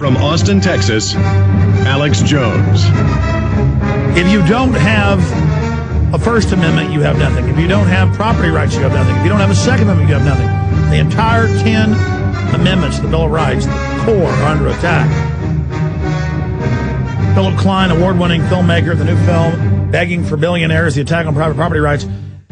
From Austin, Texas, Alex Jones. If you don't have a First Amendment, you have nothing. If you don't have property rights, you have nothing. If you don't have a Second Amendment, you have nothing. The entire 10 amendments of the Bill of Rights, the core, are under attack. Philip Klein, award-winning filmmaker of the new film, Begging for Billionaires, The Attack on Private Property Rights.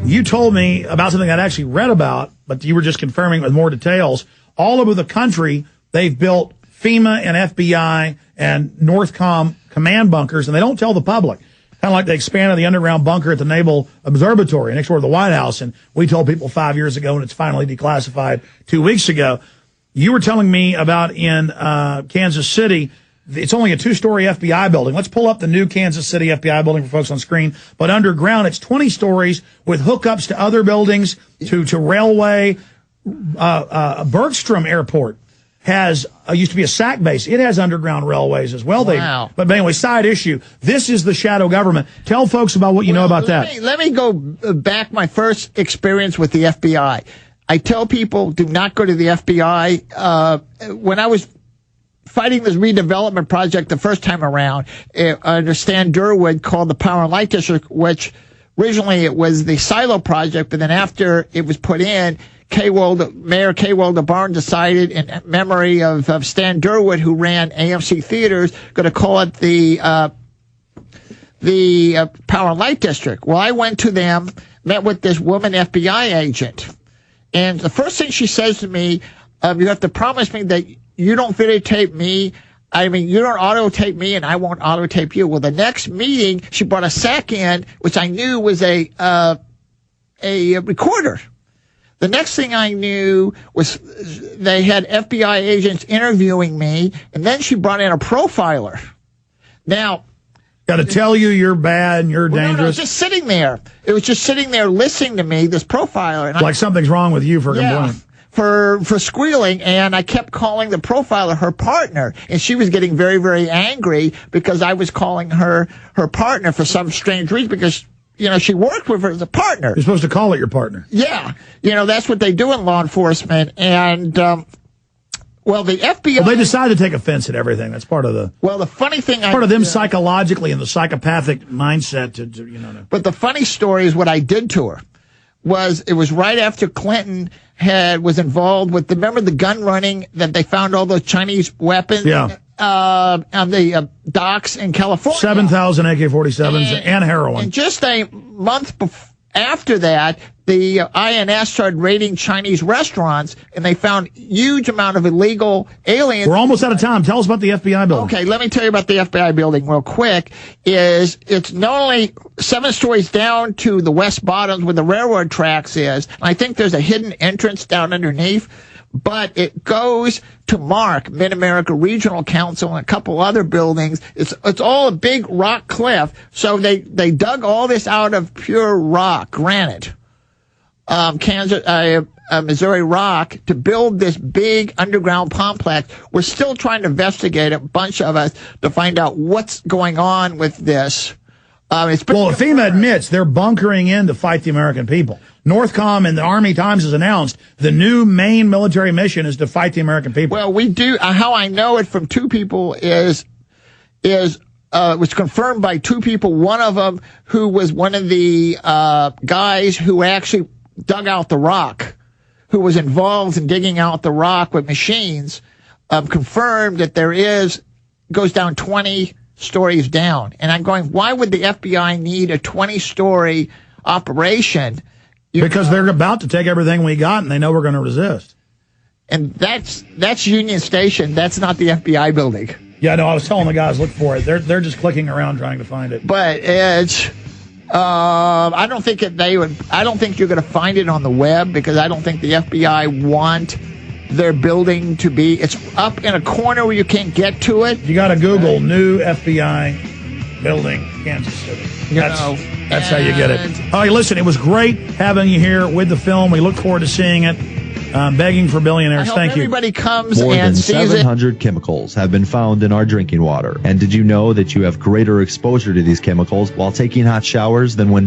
You told me about something I'd actually read about, but you were just confirming with more details. All over the country, they've built FEMA and FBI and Northcom command bunkers, and they don't tell the public. Kind of like they expanded the underground bunker at the Naval Observatory next door to the White House, and we told people 5 years ago, and it's finally declassified 2 weeks ago. You were telling me about in Kansas City, it's only a 2-story FBI building. Let's pull up the new Kansas City FBI building for folks on screen. But underground, it's 20 stories with hookups to other buildings, to railway. Bergstrom Airport has used to be a SAC base. It has underground railways as well. Wow. But anyway, side issue. This is the shadow government. Tell folks about what you know about that. Let me go back my first experience with the FBI. I tell people, do not go to the FBI. When I was fighting this redevelopment project the first time around, under Stan Durwood, called the Power and Light District, which originally it was the Silo project, but then after it was put in, Mayor K. Walter Barnes decided, in memory of Stan Durwood, who ran AMC Theaters, going to call it the Power and Light District. Well, I went to them, met with this woman FBI agent, and the first thing she says to me, you have to promise me that you don't videotape me. I mean, you don't auto-tape me, and I won't auto-tape you. Well, the next meeting, she brought a SAC in, which I knew was a recorder. The next thing I knew was they had FBI agents interviewing me, and then she brought in a profiler. Now, got to tell you you're bad and you're dangerous. No, it was just sitting there. It was just sitting there listening to me, this profiler. And like something's wrong with you for complaining. For squealing, and I kept calling the profiler her partner, and she was getting very, very angry because I was calling her partner for some strange reason, because she worked with her as a partner. You're supposed to call it your partner. Yeah. That's what they do in law enforcement. And, the FBI... Well, they decide to take offense at everything. That's part of the... Well, the funny thing... Part of them psychologically and the psychopathic mindset to. But the funny story is what I did to her. It was right after Clinton was involved with, remember the gun running that they found all those Chinese weapons? Yeah. On the docks in California. 7,000 AK-47s and heroin. And just a month after that, the INS started raiding Chinese restaurants, and they found huge amount of illegal aliens. We're almost out of time. Tell us about the FBI building. Okay, let me tell you about the FBI building real quick. It's not only 7 stories down to the west bottoms where the railroad tracks is. I think there's a hidden entrance down underneath. But it goes to MARC, Mid-America Regional Council, and a couple other buildings. It's all a big rock cliff. So they dug all this out of pure rock, granite, Missouri rock, to build this big underground complex. We're still trying to investigate, a bunch of us, to find out what's going on with this. FEMA admits they're bunkering in to fight the American people. Northcom and the Army Times has announced the new main military mission is to fight the American people. Well, we do. How I know it from 2 people was confirmed by 2 people. One of them, who was one of the guys who actually dug out the rock, who was involved in digging out the rock with machines, confirmed that goes down 20 stories down. And I'm going, why would the FBI need a 20-story operation? Because they're about to take everything we got, and they know we're going to resist. And that's Union Station. That's not the FBI building. Yeah, no, I was telling the guys, look for it. They're just clicking around trying to find it. But it's, I don't think I don't think you're going to find it on the web, because I don't think the FBI want their building to be. It's up in a corner where you can't get to it. You got to Google new FBI building, Kansas City. That's how you get it. All right, listen, it was great having you here with the film. We look forward to seeing it. Begging for Billionaires. Thank you. Everybody comes More and than sees it. 700 chemicals have been found in our drinking water. And did you know that you have greater exposure to these chemicals while taking hot showers than when